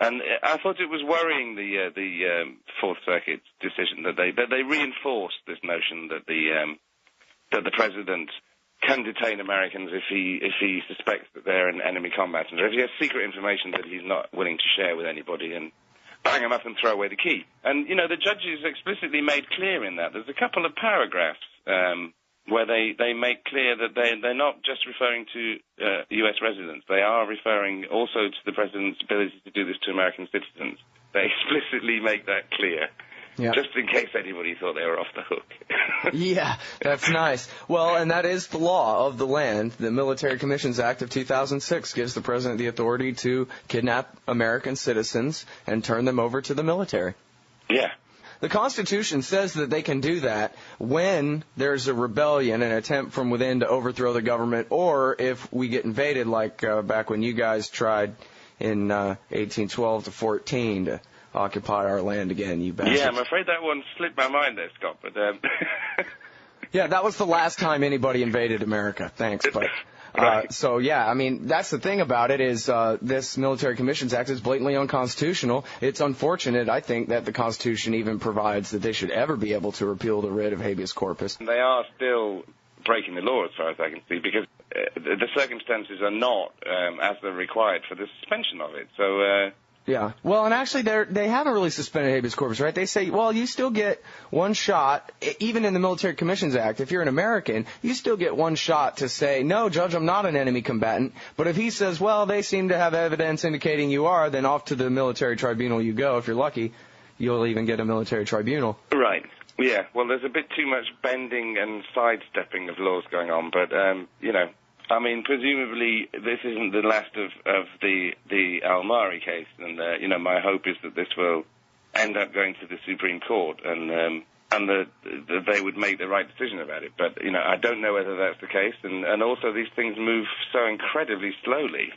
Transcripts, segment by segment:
And I thought it was worrying, the Fourth Circuit's decision that they reinforced this notion that the president can detain Americans if he suspects that they're an enemy combatant, or if he has secret information that he's not willing to share with anybody, and bang him up and throw away the key. And, the judges explicitly made clear in that. There's a couple of paragraphs where they make clear that they're not just referring to U.S. residents. They are referring also to the president's ability to do this to American citizens. They explicitly make that clear. Yeah. Just in case anybody thought they were off the hook. Yeah, that's nice. Well, and that is the law of the land. The Military Commissions Act of 2006 gives the president the authority to kidnap American citizens and turn them over to the military. Yeah. The Constitution says that they can do that when there's a rebellion, an attempt from within to overthrow the government, or if we get invaded, like back when you guys tried in 1812 to 14 to occupy our land again, you bastards. Yeah, I'm afraid that one slipped my mind there, Scott, but... Yeah, that was the last time anybody invaded America. Thanks, but... Right. So, yeah, I mean, that's the thing about it is this Military Commissions Act is blatantly unconstitutional. It's unfortunate, I think, that the Constitution even provides that they should ever be able to repeal the writ of habeas corpus. They are still breaking the law, as far as I can see, because the circumstances are not as they're required for the suspension of it. So... Yeah. Well, and actually, they haven't really suspended habeas corpus, right? They say, well, you still get one shot, even in the Military Commissions Act. If you're an American, you still get one shot to say, no, Judge, I'm not an enemy combatant. But if he says, well, they seem to have evidence indicating you are, then off to the military tribunal you go. If you're lucky, you'll even get a military tribunal. Right. Yeah. Well, there's a bit too much bending and sidestepping of laws going on, but, I mean, presumably this isn't the last of the Al-Mari case, and my hope is that this will end up going to the Supreme Court, and that they would make the right decision about it. But I don't know whether that's the case, and also these things move so incredibly slowly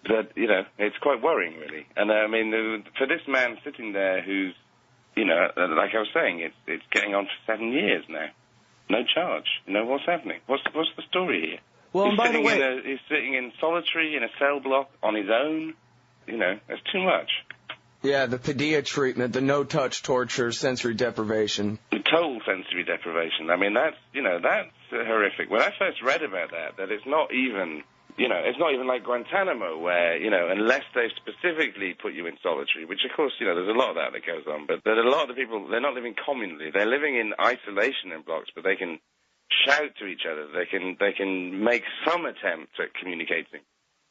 that it's quite worrying, really. And I mean, for this man sitting there, who's like I was saying, it's getting on for 7 years now, no charge. What's happening? What's the story here? Well, and by the way, he's sitting in solitary in a cell block on his own. That's too much. Yeah, the Padilla treatment, the no-touch torture, sensory deprivation. The total sensory deprivation. I mean, that's horrific. When I first read about that it's not even, it's not even like Guantanamo where, unless they've specifically put you in solitary, which of course, there's a lot of that goes on, but there are a lot of the people, they're not living communally. They're living in isolation in blocks, but they can shout to each other. They can make some attempt at communicating,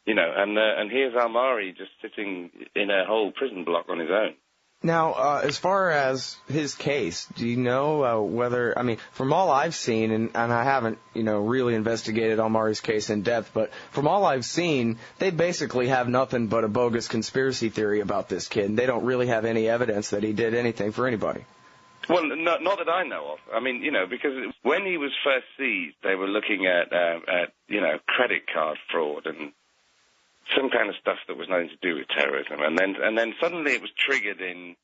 and here's Al-Mari just sitting in a whole prison block on his own. Now, as far as his case, do you know whether, I mean, from all I've seen, and I haven't, really investigated Al-Mari's case in depth, but from all I've seen, they basically have nothing but a bogus conspiracy theory about this kid, and they don't really have any evidence that he did anything for anybody. Well, not that I know of. I mean, because when he was first seized, they were looking at credit card fraud and some kind of stuff that was nothing to do with terrorism. And then suddenly it was triggered in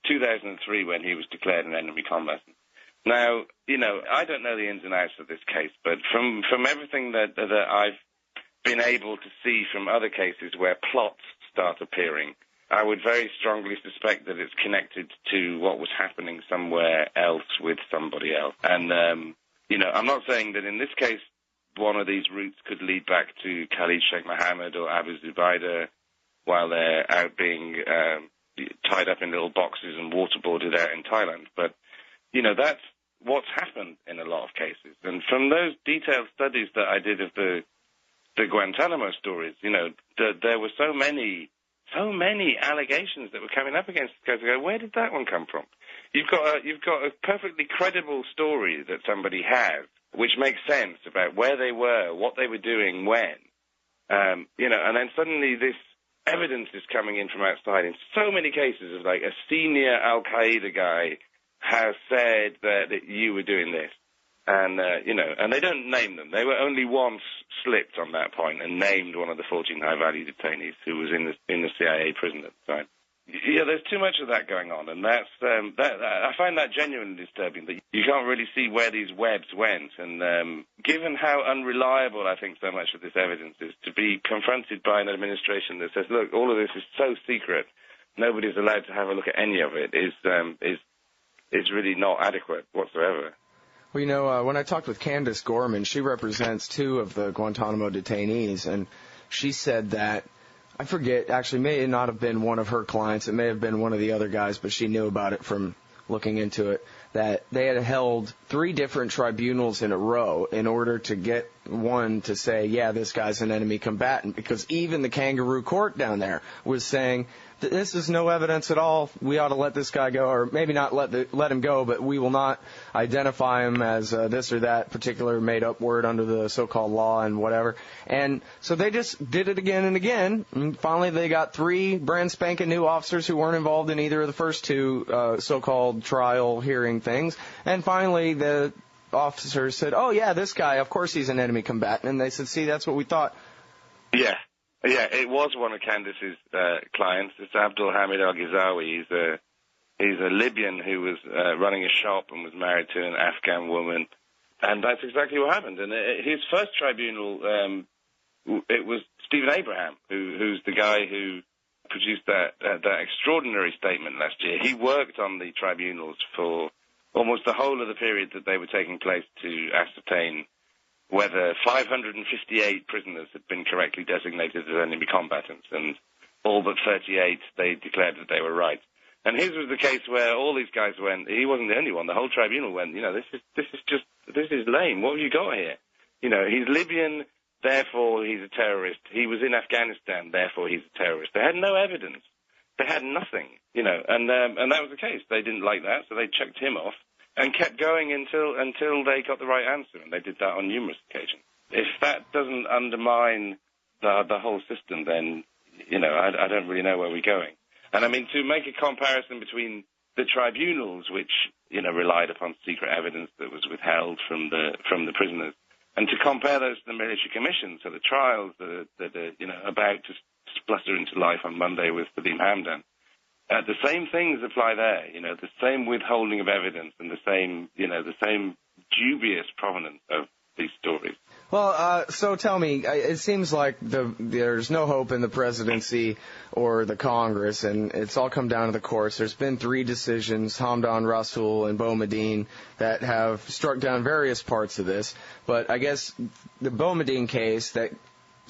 2003 when he was declared an enemy combatant. Now, I don't know the ins and outs of this case, but from everything that I've been able to see from other cases where plots start appearing, I would very strongly suspect that it's connected to what was happening somewhere else with somebody else. And, I'm not saying that in this case one of these routes could lead back to Khalid Sheikh Mohammed or Abu Zubaydah while they're out being tied up in little boxes and waterboarded out in Thailand. But, that's what's happened in a lot of cases. And from those detailed studies that I did of the Guantanamo stories, there were so many allegations that were coming up against the case. Where did that one come from? You've got a perfectly credible story that somebody has, which makes sense about where they were, what they were doing, when, and then suddenly this evidence is coming in from outside in so many cases of like a senior Al-Qaeda guy has said that you were doing this. And, and they don't name them. They were only once slipped on that point and named one of the 14 high-value detainees who was in the CIA prison at the time. Yeah, there's too much of that going on, and that's I find that genuinely disturbing, that you can't really see where these webs went. And given how unreliable I think so much of this evidence is, to be confronted by an administration that says, look, all of this is so secret, nobody's allowed to have a look at any of it is really not adequate whatsoever. Well, you know, when I talked with Candace Gorman, she represents 2 of the Guantanamo detainees, and she said that, I forget, actually may not have been one of her clients, it may have been one of the other guys, but she knew about it from looking into it, that they had held 3 different tribunals in a row in order to get one to say, yeah, this guy's an enemy combatant, because even the kangaroo court down there was saying, this is no evidence at all, we ought to let this guy go, or maybe not let him go, but we will not identify him as this or that particular made-up word under the so-called law and whatever. And so they just did it again and again, and finally they got 3 brand spanking new officers who weren't involved in either of the first 2 so-called trial hearing things, and finally the officers said, oh yeah, this guy, of course he's an enemy combatant, and they said, see, that's what we thought. Yeah, it was one of Candace's clients. It's Abdul Hamid Al-Ghizawi. He's a Libyan who was running a shop and was married to an Afghan woman, and that's exactly what happened. And his first tribunal, it was Stephen Abraham, who's the guy who produced that extraordinary statement last year. He worked on the tribunals for almost the whole of the period that they were taking place to ascertain whether 558 prisoners had been correctly designated as enemy combatants, and all but 38, they declared that they were right. And his was the case where all these guys went, he wasn't the only one, the whole tribunal went, you know, this is lame, what have you got here? You know, he's Libyan, therefore he's a terrorist. He was in Afghanistan, therefore he's a terrorist. They had no evidence. They had nothing, you know, and that was the case. They didn't like that, so they checked him off and kept going until they got the right answer, and they did that on numerous occasions. If that doesn't undermine the whole system, then, you know, I don't really know where we're going. And I mean, to make a comparison between the tribunals, which, you know, relied upon secret evidence that was withheld from the prisoners, and to compare those to the military commission, so the trials that are, you know, about to splutter into life on Monday with Salim Hamdan. The same things apply there, you know, the same withholding of evidence and the same dubious provenance of these stories. Well, so tell me, it seems like there's no hope in the presidency or the Congress, and it's all come down to the courts. There's been 3 decisions, Hamdan, Rasul, and Boumediene, that have struck down various parts of this. But I guess the Boumediene case that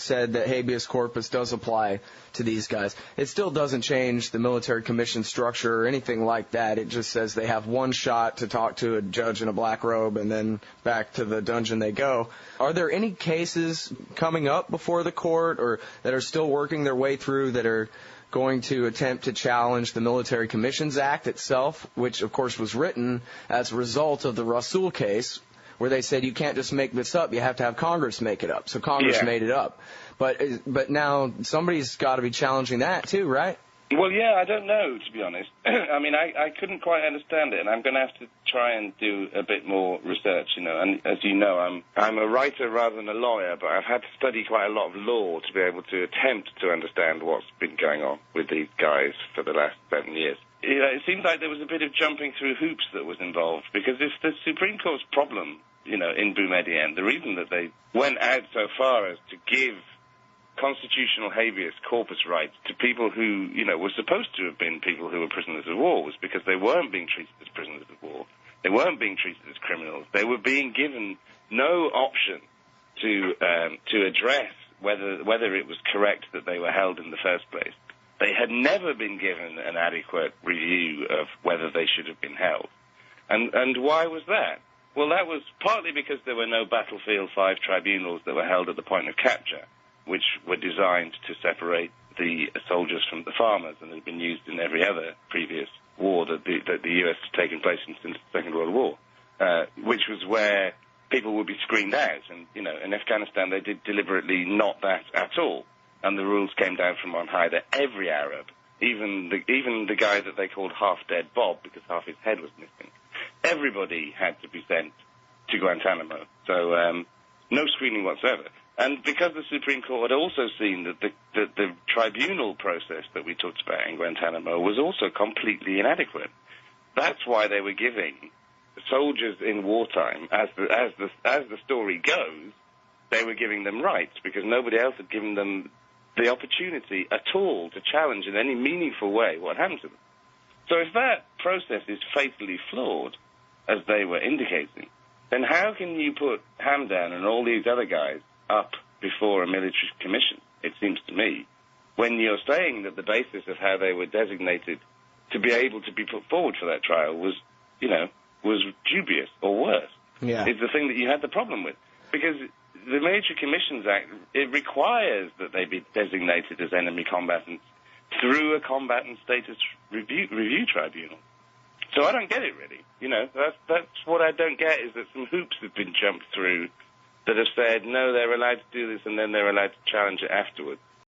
said that habeas corpus does apply to these guys. It still doesn't change the military commission structure or anything like that. It just says they have one shot to talk to a judge in a black robe and then back to the dungeon they go. Are there any cases coming up before the court or that are still working their way through that are going to attempt to challenge the Military Commissions Act itself, which of course was written as a result of the Rasul case, where they said you can't just make this up, you have to have Congress make it up. So Congress made it up. But now somebody's got to be challenging that too, right? Well, yeah, I don't know, to be honest. I mean, I couldn't quite understand it, and I'm going to have to try and do a bit more research, you know. And as you know, I'm a writer rather than a lawyer, but I've had to study quite a lot of law to be able to attempt to understand what's been going on with these guys for the last 7 years. You know, it seems like there was a bit of jumping through hoops that was involved, because if the Supreme Court's problem, you know, in Boumediene, the reason that they went out so far as to give constitutional habeas corpus rights to people who, you know, were supposed to have been people who were prisoners of war was because they weren't being treated as prisoners of war. They weren't being treated as criminals. They were being given no option to address whether it was correct that they were held in the first place. They had never been given an adequate review of whether they should have been held. And why was that? Well, that was partly because there were no Battlefield 5 tribunals that were held at the point of capture, which were designed to separate the soldiers from the farmers and had been used in every other previous war that the U.S. has taken place since the Second World War, which was where people would be screened out. And, you know, in Afghanistan they did deliberately not that at all. And the rules came down from on high that every Arab, even the guy that they called half-dead Bob because half his head was missing, everybody had to be sent to Guantanamo. So no screening whatsoever. And because the Supreme Court had also seen that the tribunal process that we talked about in Guantanamo was also completely inadequate, that's why they were giving soldiers in wartime, as the story goes, they were giving them rights because nobody else had given them the opportunity at all to challenge in any meaningful way what happened to them. So if that process is fatally flawed, as they were indicating, then how can you put Hamdan and all these other guys up before a military commission, it seems to me, when you're saying that the basis of how they were designated to be able to be put forward for that trial was, was dubious or worse. Yeah. It's the thing that you had the problem with. Because the Military Commissions Act, it requires that they be designated as enemy combatants through a combatant status review tribunal. So I don't get it, really. That's what I don't get, is that some hoops have been jumped through that have said, no, they're allowed to do this, and then they're allowed to challenge it afterwards.